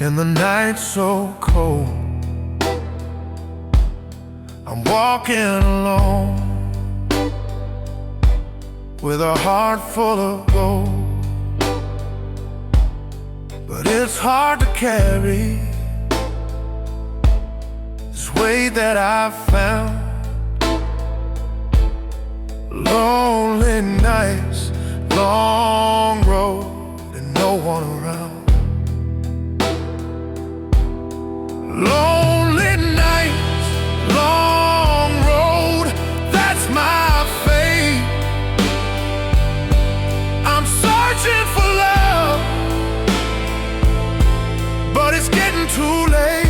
In the night so cold, I'm walking alone with a heart full of gold. But it's hard to carry this weight that I've found. Lonely nights, long road, and no one around. Lonely nights, long road, that's my fate. I'm searching for love, but it's getting too late.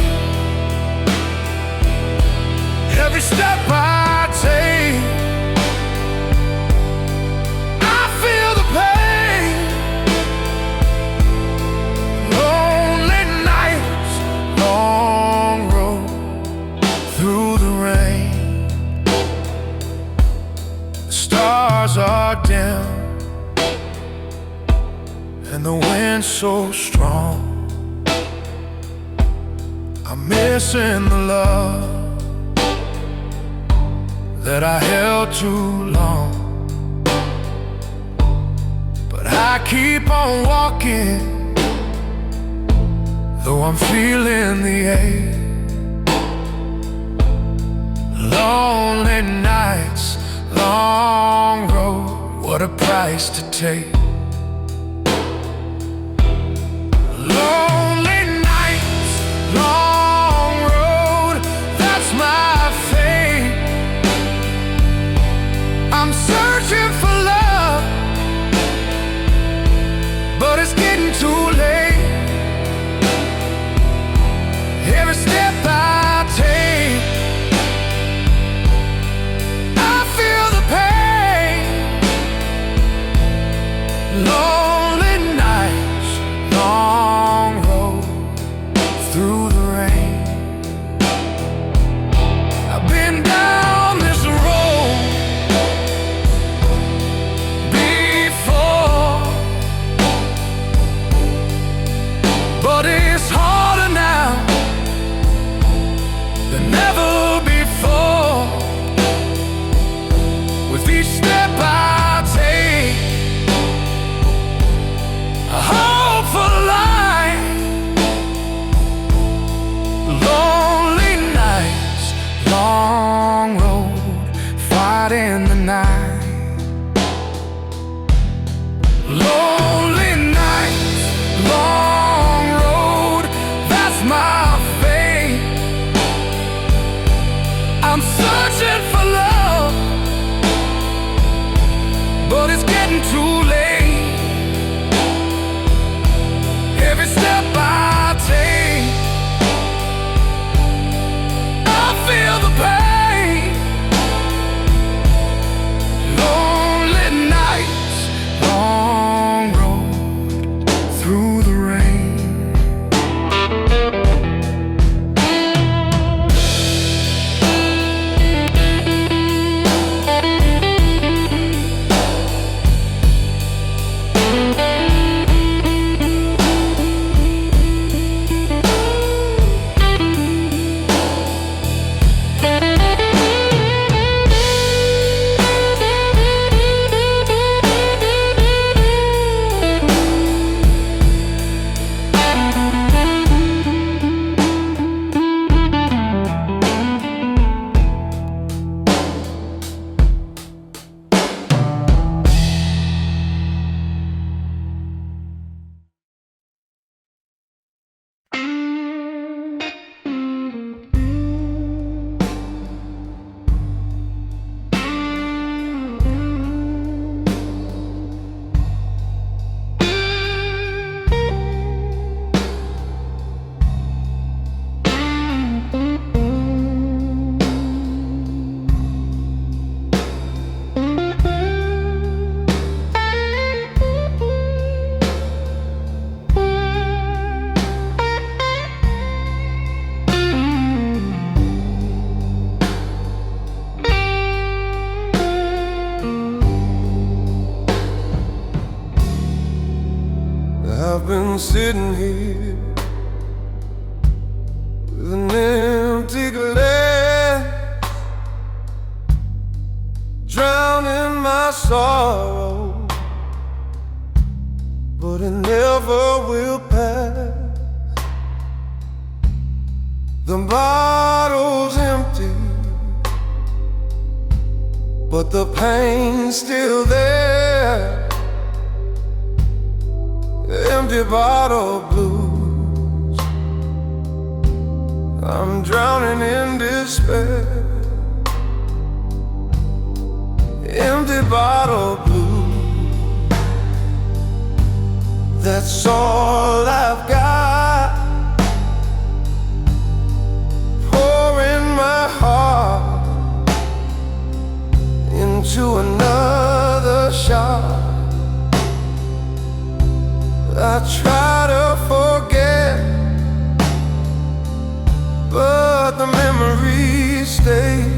Every step I take, I feel the pain. Lonely nights, long road through the rain. The stars are dim and the wind so strong. I'm missing the love that I held too long. But I keep on walking, though I'm feeling the ache. Lonely nights, long road, what a price to take. Lonely nights, long road, that's my fate. I'm searching for love, but it's getting too late. Every step I take, I feel the pain. Lonely nights, long road through the rain. I've been down this road before, but it's harder now than ever before. With each step I take, I hope for life. Lonely nights, long road, fighting the night. Lonely nights, long road, that's my fate. I'm searching for love, but it's getting too late. Every step I take, I feel the pain. Lonely nights, long road through the rain. I've been sitting here drown in my sorrow, but it never will pass. The bottle's empty, but the pain's still there. Empty bottle blues, I'm drowning in despair. Empty bottle blues, that's all I've got. Pouring my heart into another shot. I try to forget, but the memories stay.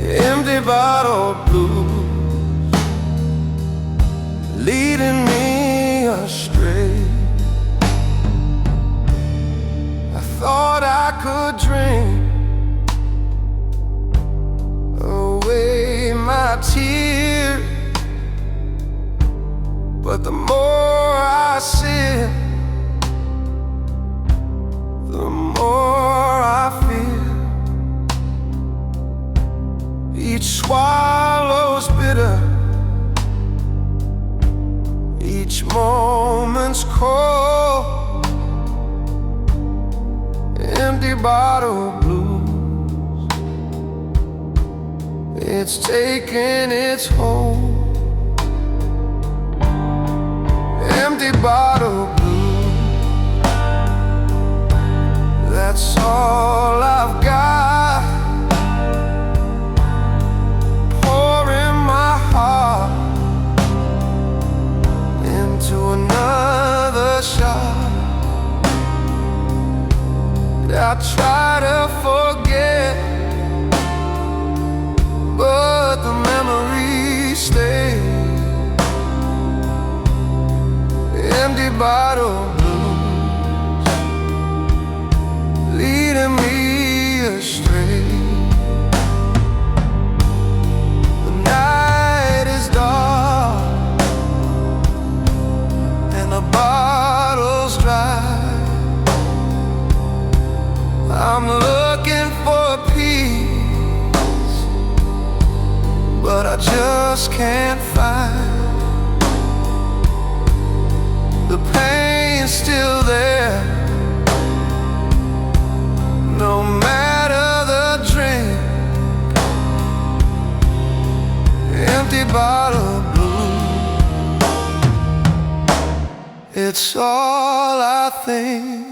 Empty bottle blues, leading me astray. I thought I could drink away my tears, but the more I sip, the more I feel. Each swallow's bitter, each moment's cold. Empty bottle blues, it's taking its hold. Empty bottle blues, that's all I've got. Pouring my heart into another shot. I try to forget, but the memories stay. Empty bottle blues, leading me astray. The night is dark and the bottle's dry. I'm looking for peace, but I just can't find. The pain's still there, no matter the drink. Empty bottle blues, it's all I think.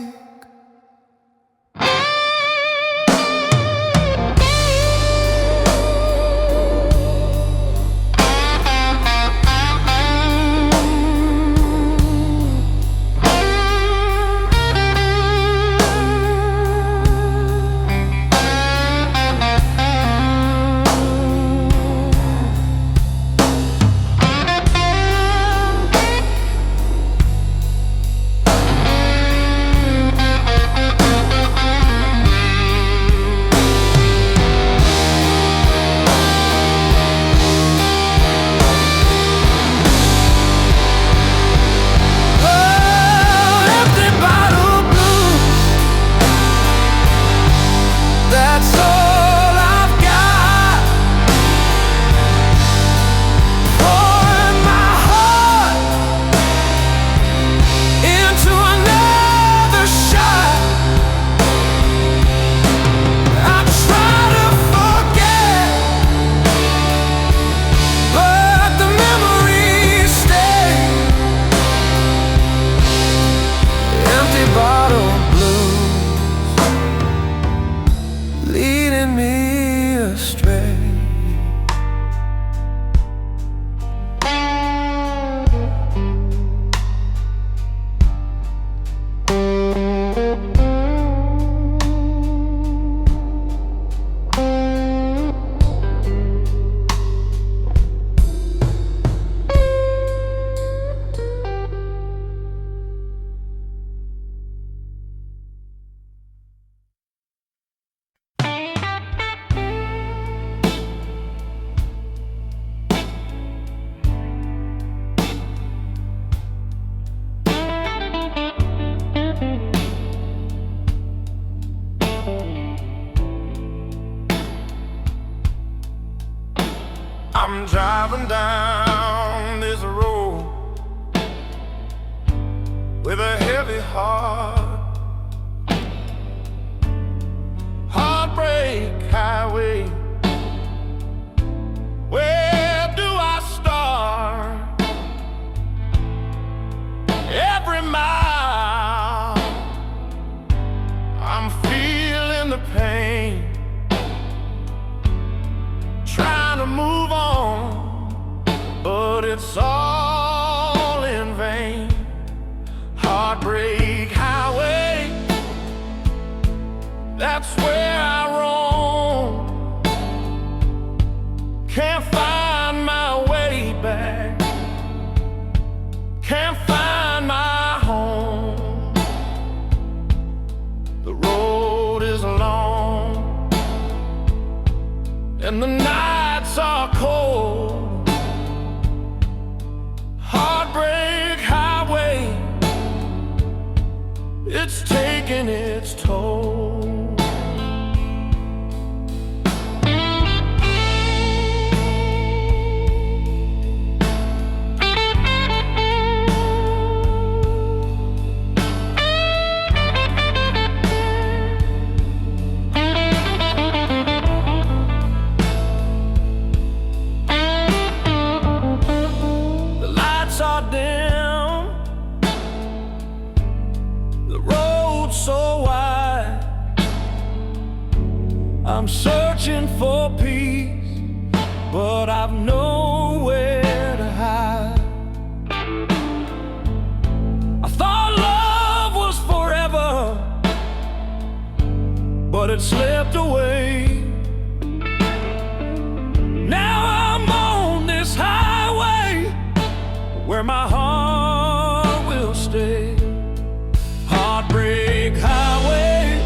I'm driving down this road with a heavy heart, heartbreak highway. Where do I start? Every mile I'm feeling the pain, trying to move on, but it's all in vain. Heartbreak highway, that's where I roam. Can't find my way back, can't find my home. The road is long and the nights are cold. Heartbreak highway, it's taking its toll. So wide, I'm searching for peace, but I've nowhere to hide. I thought love was forever, but it slipped away. Now I'm on this highway where my heart will stay. Heartbreak highway,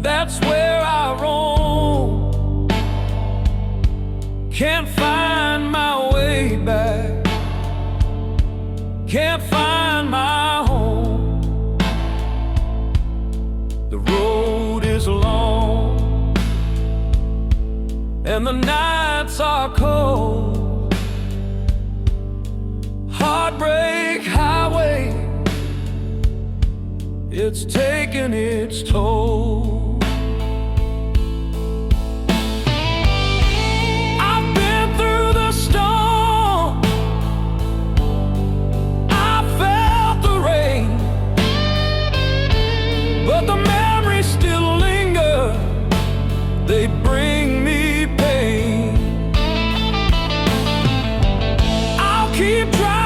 that's where I roam. Can't find my way back, can't find my home. The road is long and the nights are cold. Heartbreak highway, it's taking its toll. I've been through the storm, I felt the rain, but the memories still linger, they bring me pain. I'll keep driving,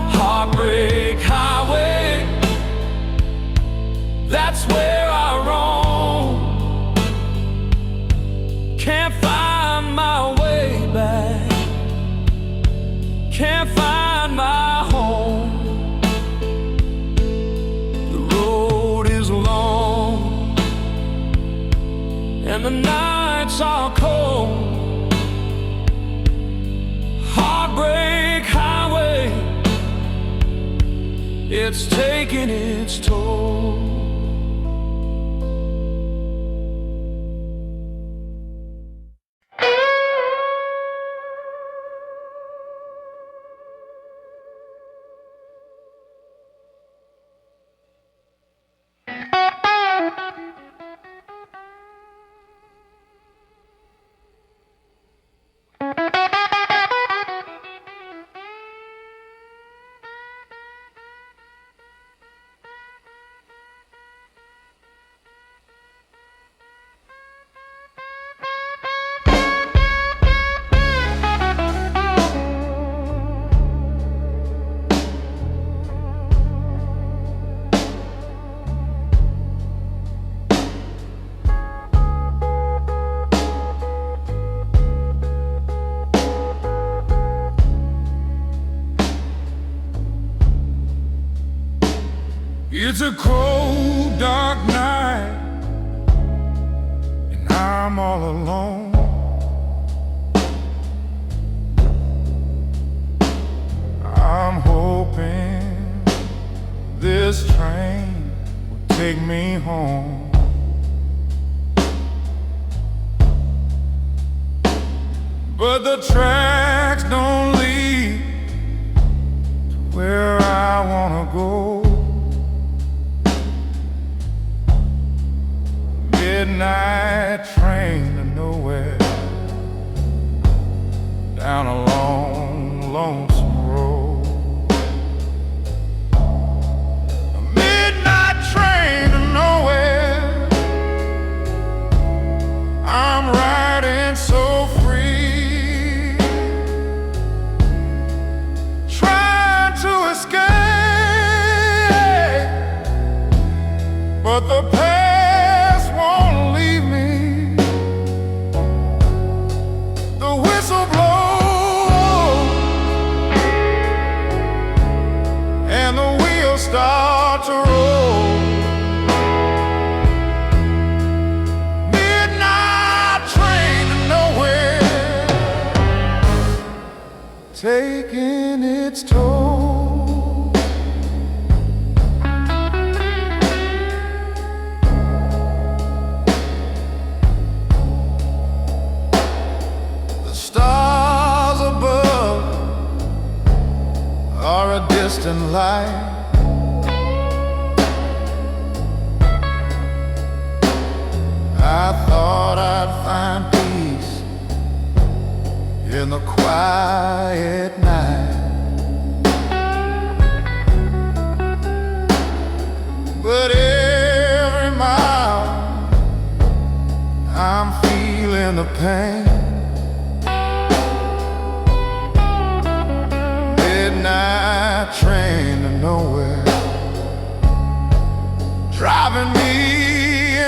heartbreak highway, that's where I roam. Can't find my way back, can't find my home. The road is long and the nights are cold. Heartbreak highway, it's taking its toll. It's a cold, dark night, and I'm all alone. train will take me home. But the tracks don't lead to where I wanna go. Midnight train to nowhere, down a long, lonesome road. A midnight train to nowhere, I'm riding so free, trying to escape, but the past won't leave me. The whistle blows and the wheels start to roll. Midnight train to nowhere, taking its toll. The stars above are a distant light. I thought I'd find peace in the quiet night, but every mile I'm feeling the pain. Midnight train to nowhere, driving me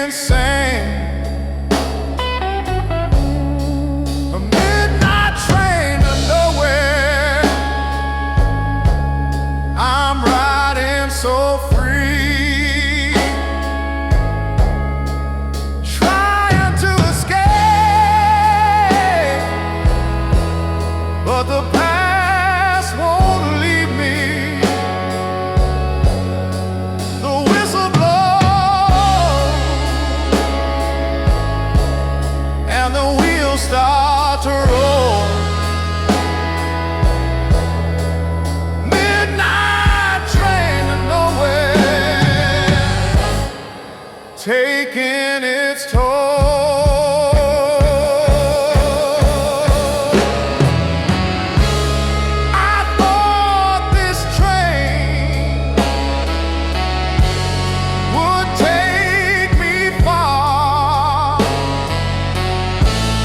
insane. A midnight train to nowhere, I'm riding so free, trying to escape, but the past won't leave me. The whistle blows and the wheels start to roll. Midnight train to nowhere, taking its toll. I thought this train would take me far,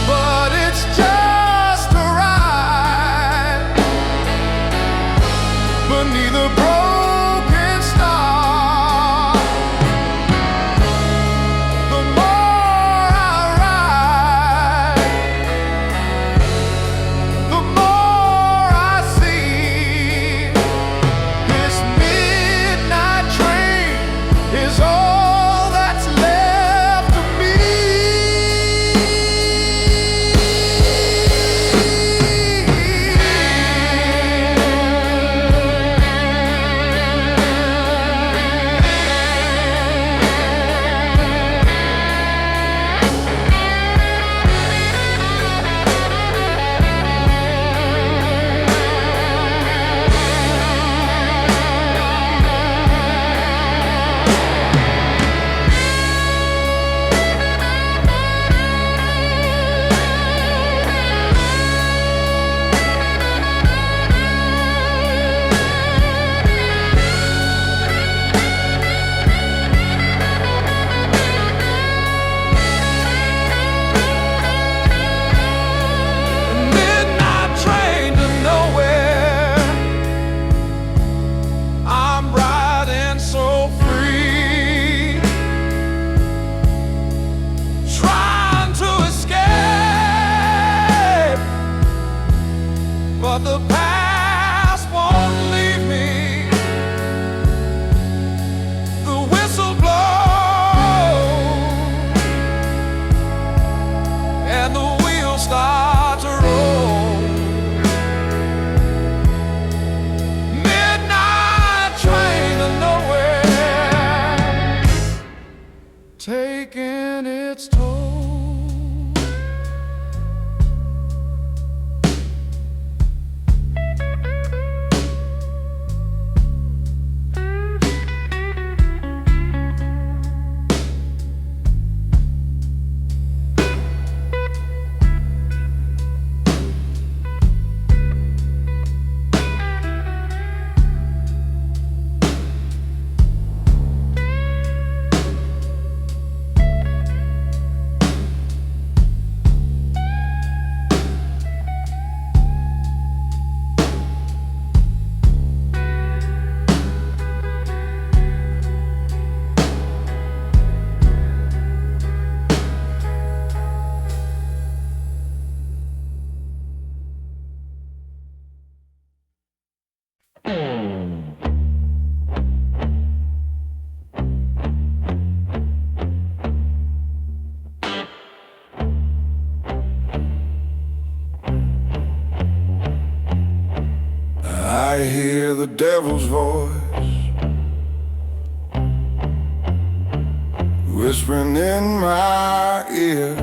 but it's just a ride beneath a broken star. The more I ride, the more I see. This midnight train is all that's left of me. Midnight train to nowhere, I'm riding so free, trying to escape, but the past won't leave me. The whistle blows and the wheels start to roll. Midnight train to nowhere, the devil's voice whispering in my ear,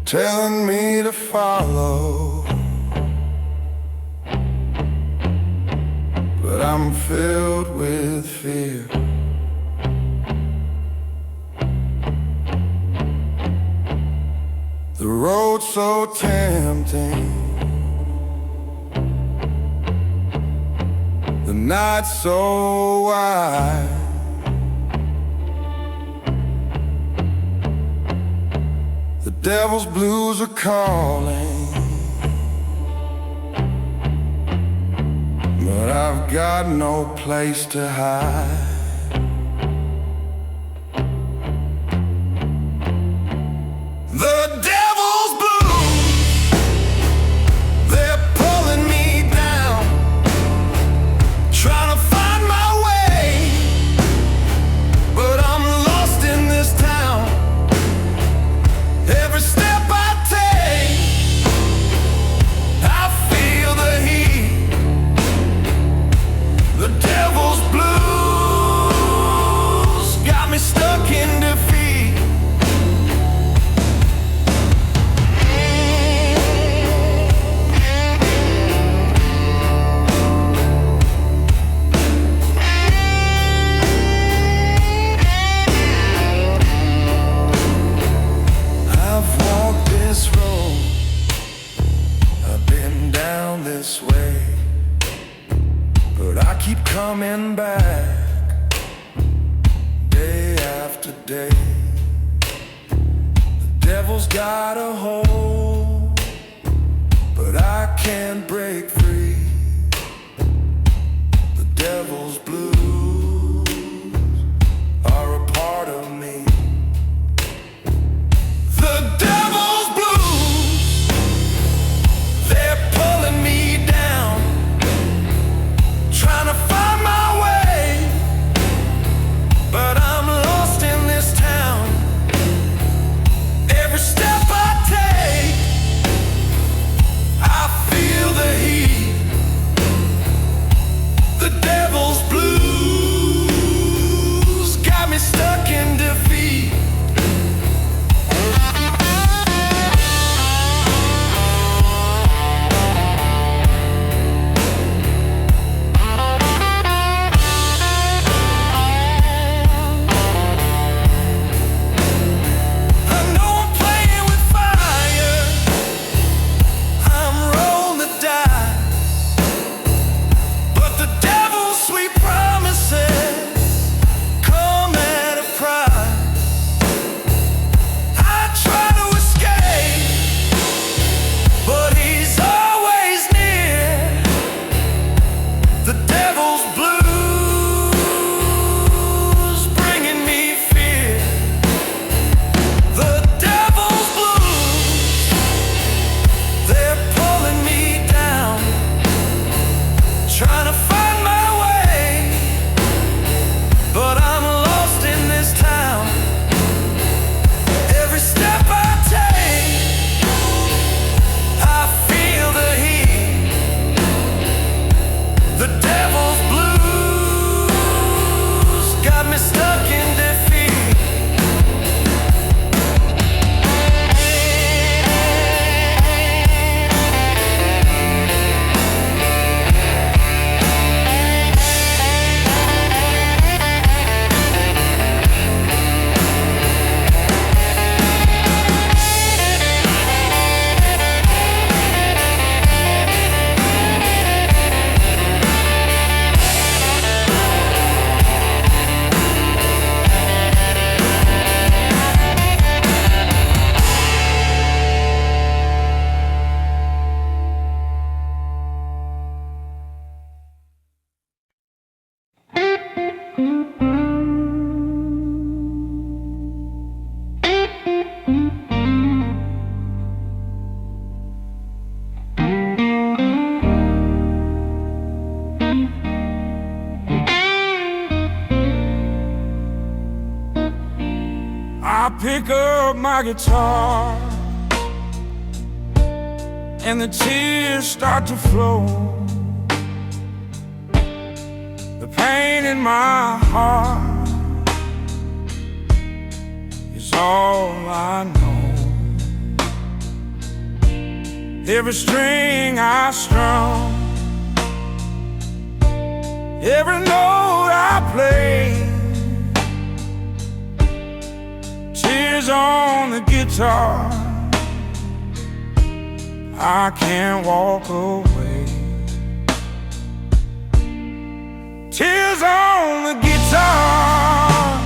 telling me to follow, but I'm filled with fear. The road's so tempting, the night's so wide, the devil's blues are calling, but I've got no place to hide. The devil's blues, they're pulling me down, trying to find my way, but I'm lost in this town. Every step I take, I feel the heat. The devil's blues got me stuck in defeat. I've walked this road, I've been down this way, but I keep coming back day after day. The devil's got a hold, but I can't break free. The devil's blues are a part of me. The devil's blues, they're pulling me down, trying to find my way, but I'm lost in this town. Every step I take, I feel the heat. The devil's blues got me stuck in defeat. I know I'm playing with fire, I'm rolling the dice, but the devil's sweet promises come at a price. I try to escape, but he's always near. The devil's blues bringing me fear. The devil's blues, they're pulling me down, trying to find my way, but I'm lost in this town. Every step I take, I feel the heat. The devil's blues got me stuck in defeat. I pick up my guitar and the tears start to flow. The pain in my heart is all I know. Every string I strum, every note I play, tears on the guitar, I can't walk away. Tears on the guitar,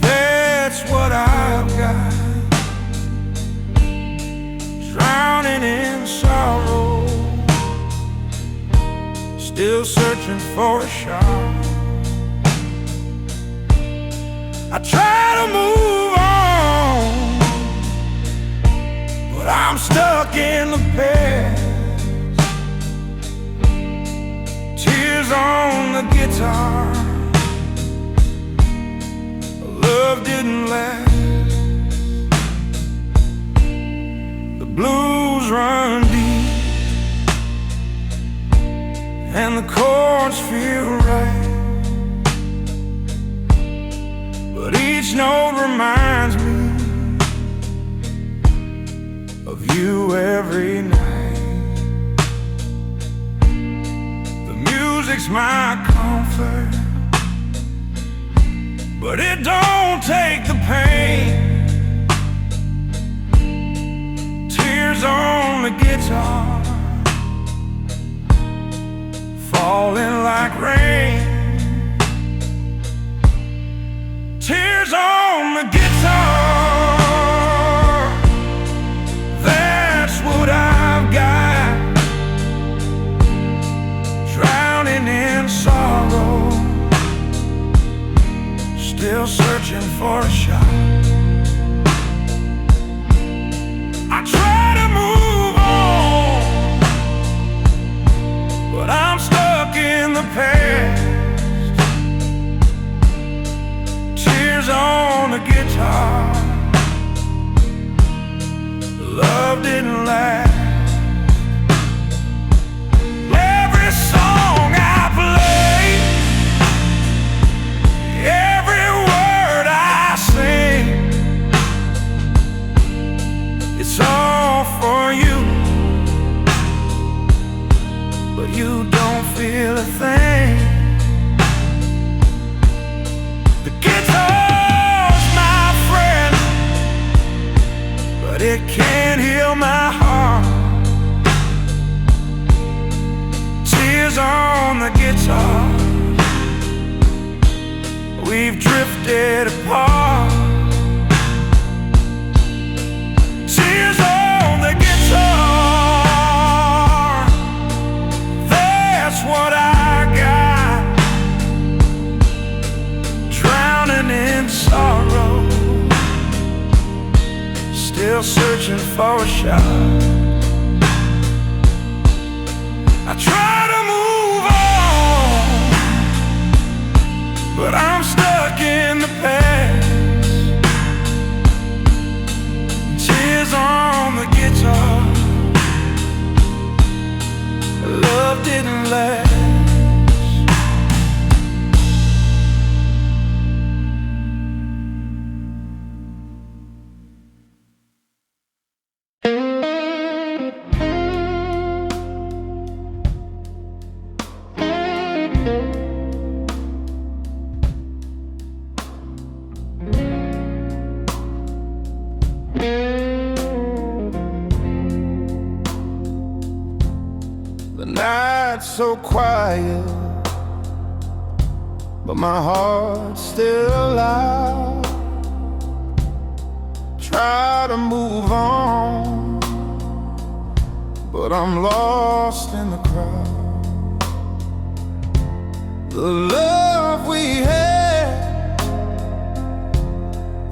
that's what I've got. Drowning in sorrow, still searching for a shot. I try to move on, but I'm stuck in the past. Tears on the guitar, love didn't last. The blues run deep, and the chords feel right, but each note reminds me of you every night. The music's my comfort, but it don't take the pain. Tears on the guitar, falling like rain. Tears on the guitar, that's what I've got. Drowning in sorrow, still searching for a shot. I try to move on, but I'm stuck in the past. Tears on the guitar, love didn't last. Every song I play, every word I sing, it's all for you, but you don't feel a thing. The guitar's my friend, but it can't heal my heart. Tears on the guitar, we've drifted apart. Tears on the guitar, that's what I got. Drowning in sorrow, still searching for a shot. I try to move on, but I'm stuck in the past. Tears on the guitar, love didn't last. The night's so quiet, but my heart's still loud. Try to move on, but I'm lost in the crowd. The love we had,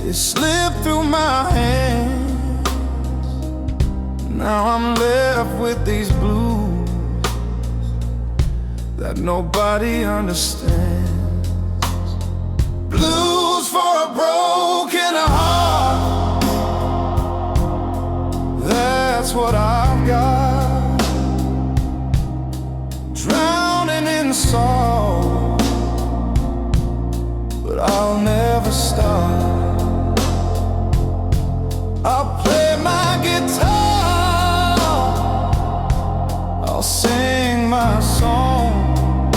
it slipped through my hands. Now I'm left with these blues that nobody understands. Blues for a broken heart, that's but I'll never stop. I'll play my guitar, I'll sing my song,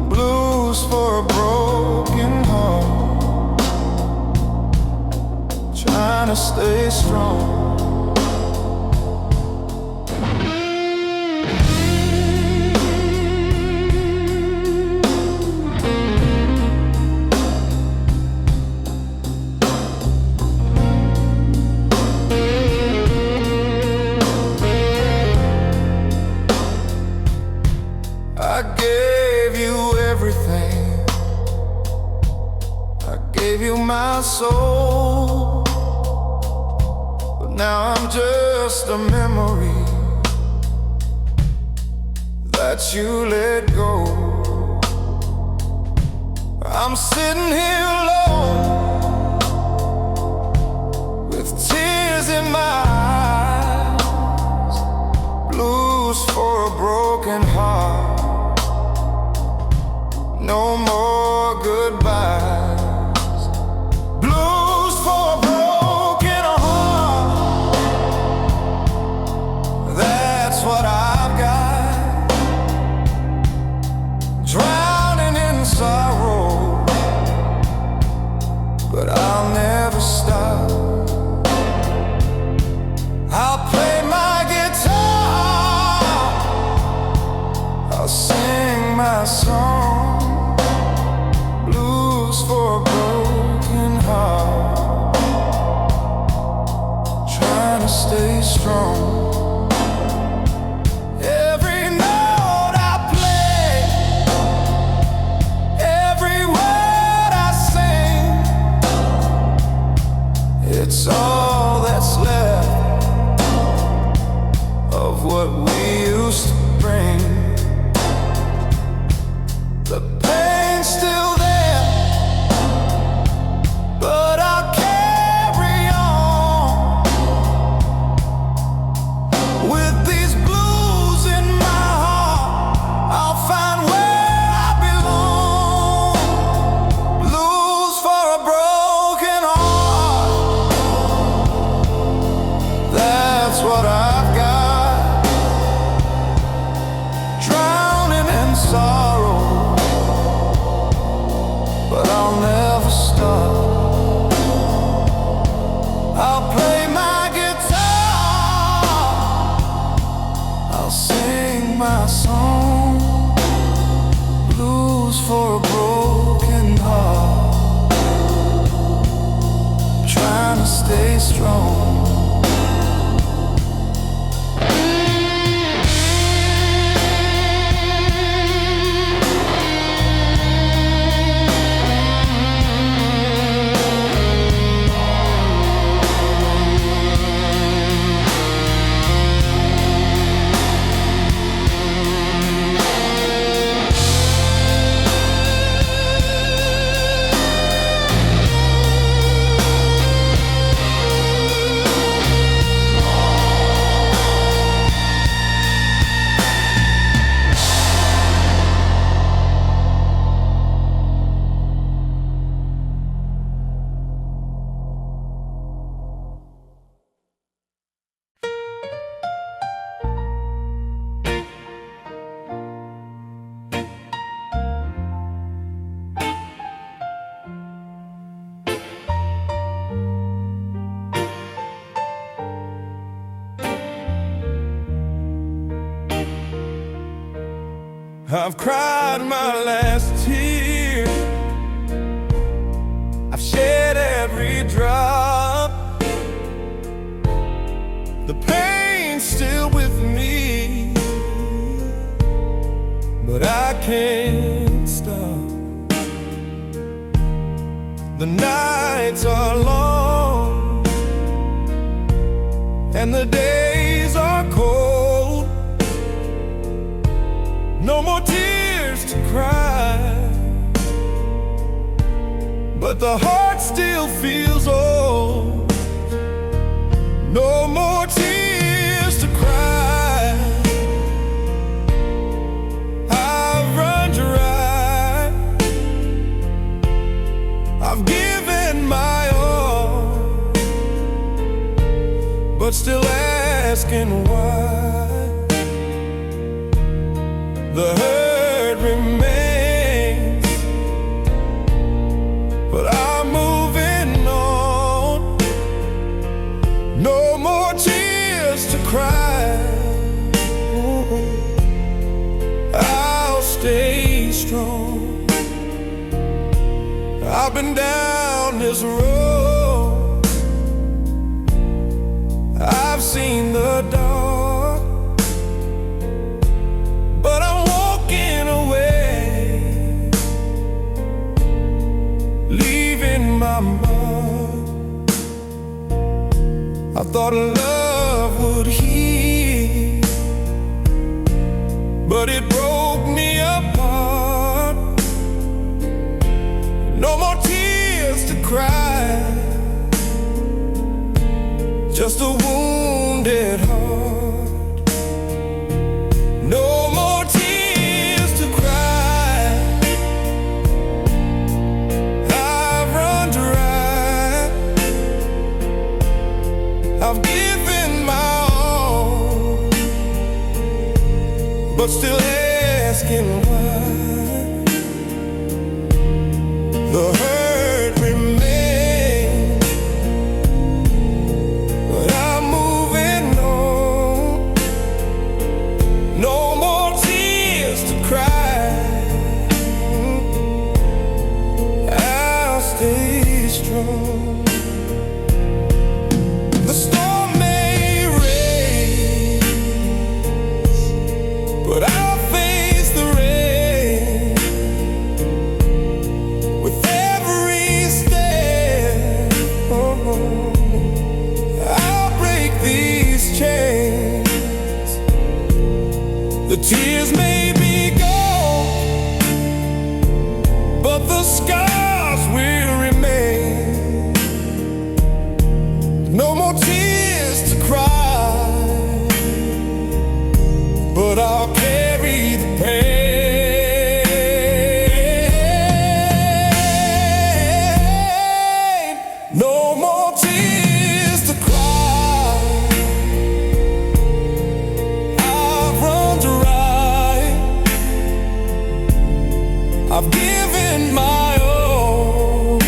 blues for a broken heart, trying to stay strong. I gave you everything, I gave you my soul, but now I'm just a memory that you let go. I'm sitting here alone with tears in my eyes, blues for a broken heart. No more goodbyes, blues for a broken heart. That's what I've got, drowning in sorrow, but I'll never stop. I'll play my guitar, I'll sing my song, for a broken heart, trying to stay strong. Every note I play, every word I sing, it's all that's left of what we used to bring. The pain's still there, but I'll carry on with these blues in my heart. I'll find where I belong. Blues for a broken heart, that's what I've got, drowning in sorrow, but I'll never stop. I'll play my guitar, I'll sing my song, blues for a broken heart, trying to stay strong. I've cried my last tear, I've shed every drop. The pain's still with me, but I can't stop. The nights are long and the days are cold. No more tears to cry, but the heart still feels old. No more tears to cry, I've run dry. but still asking why. The hurt remains, but I'm moving on. No more tears to cry. I'll stay strong. I've been down this road, I've seen the dark, but I'm walking away, leaving my mark. I thought love would heal, but it broke me apart. No more tears to cry, just a wounded heart. No more tears to cry, I've run dry. I've given my all, but still asking why. The hurt remains, but I'm moving on. No more tears to cry, I'll stay strong. The storm may rage, but I'll face the rain. With every step, I'll break these chains. The tears may be gone, but the scars will remain. No more tears to cry, but I'll carry the pain. No more tears to cry, I've run dry. I've given my all,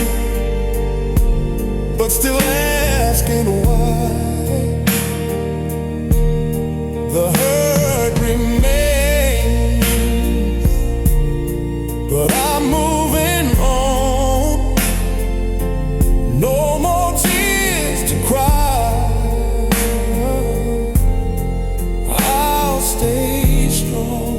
but still asking why. The hurt remains, but I'm moving on. No more tears to cry, I'll stay strong.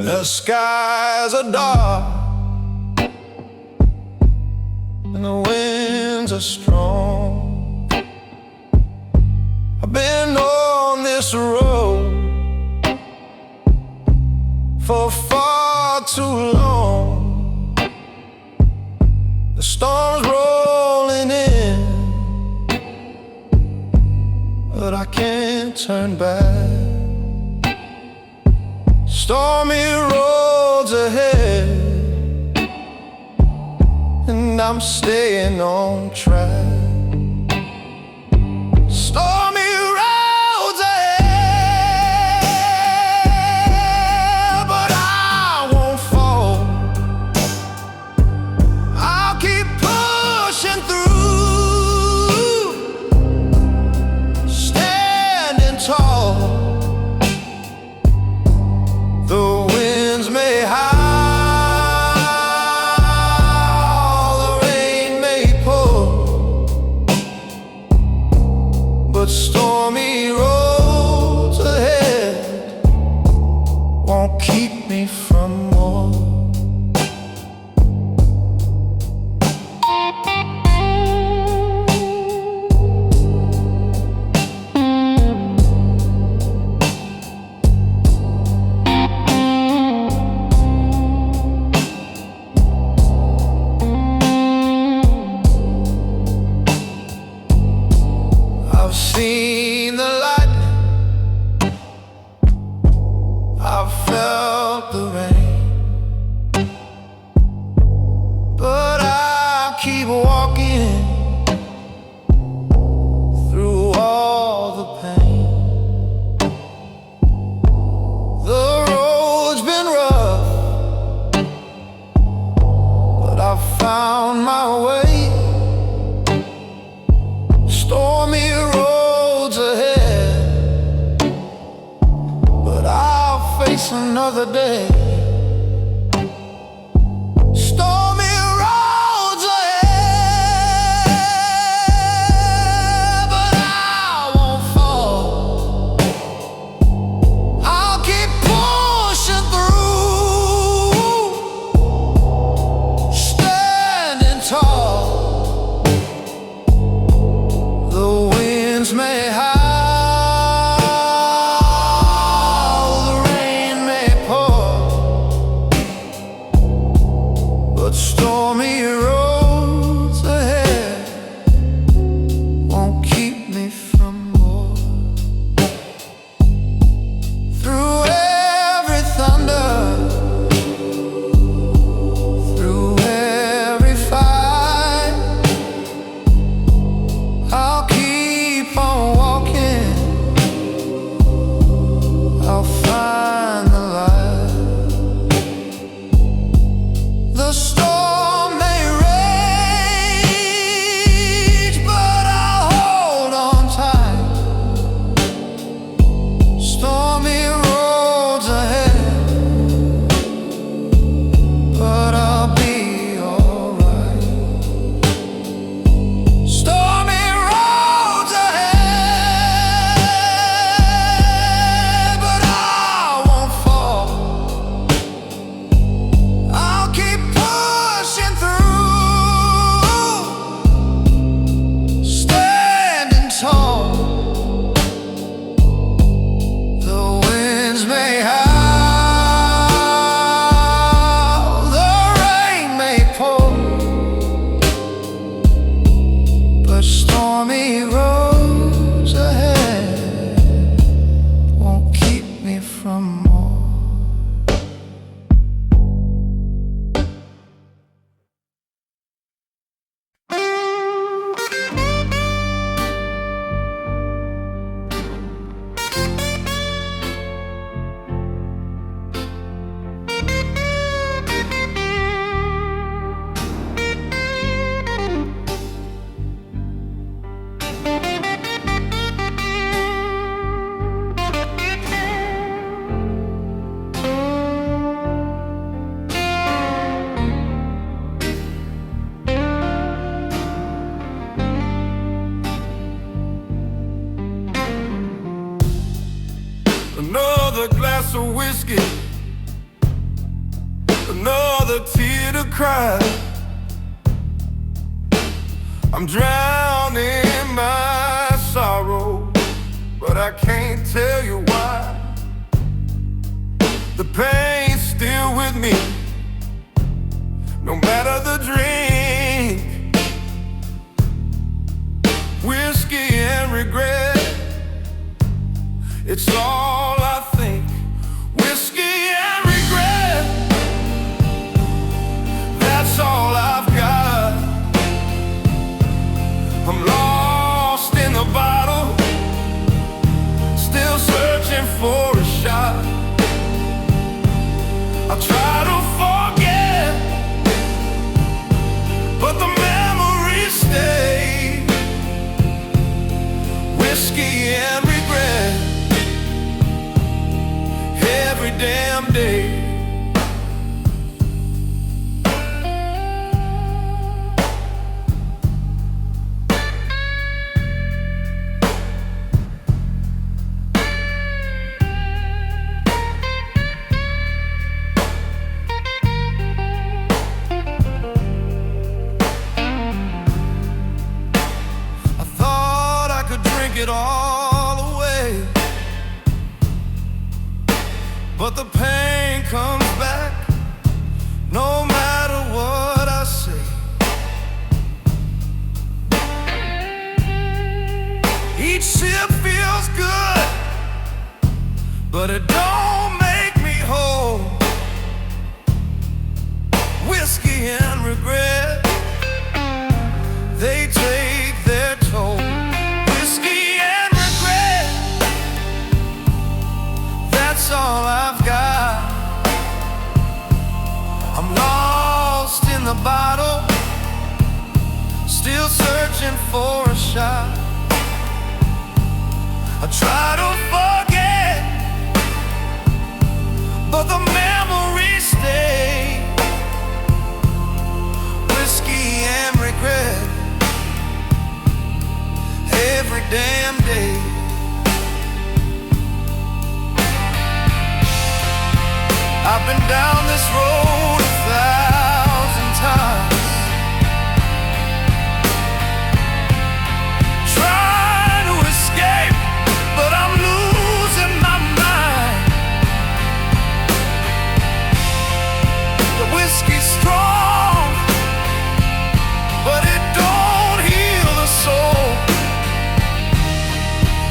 The skies are dark and the winds are strong. I've been on this road for far too long. The storm's rolling in, but I can't turn back. Stormy roads ahead, and I'm staying on track. Stormy roads ahead, but I won't fall. I'll keep pushing through, standing tall. but stormy roads ahead won't keep me from more. I've seen the light, I've felt the rain, but I keep walking through all the pain. The road's been rough, but I've found my way. Stormy roads ahead, but I'll face another day. Stormy roads ahead, but I won't fall. I'll keep pushing through, standing tall. May howl, the rain may pour, but stormy roads ahead won't keep me from more. Through every thunder, through every fight, I'll keep on walking, I'll find the light. The storm may rage, but I'll hold on tight. Stormy roads ahead, but I'll be alright. Stormy stormy roads ahead won't keep me from more. Another glass of whiskey, another tear to cry. I'm drowning my sorrow, but I can't tell you why. The pain's still with me, no matter the drink. Whiskey and regret, it's all I think. Whiskey and regret, that's all I've got. I'm lost in the bottle, still searching for a shot. I try to forget, but the memories stay. Whiskey and regret, it all away, but the pain comes back no matter what I say. Each sip feels good, but it don't make me whole. Whiskey and regret, they take their toll. Whiskey and regret, that's all I've got. I'm lost in the bottle, still searching for a shot. I try to forget, but the memories stay. Whiskey and regret, every damn day. I've been down this road 1,000 times, trying to escape, but I'm losing my mind. The whiskey's strong, but it don't heal the soul.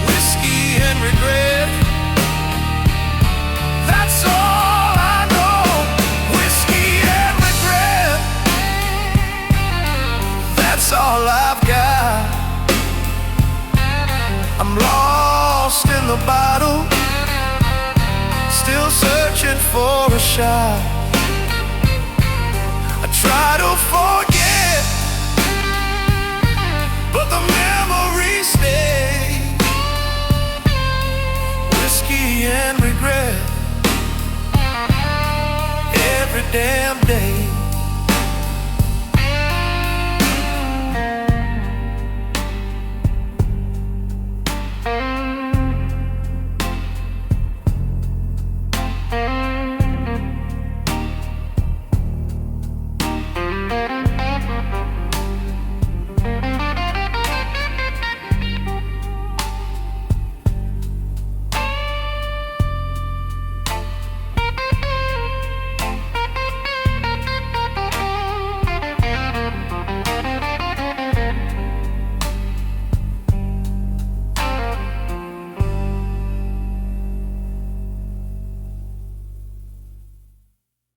Whiskey and regret, that's all I know. Whiskey and regret, that's all I've got. I'm lost in the bottle, still searching for a shot. I try to forget, but the memories stay. Whiskey and regret, every damn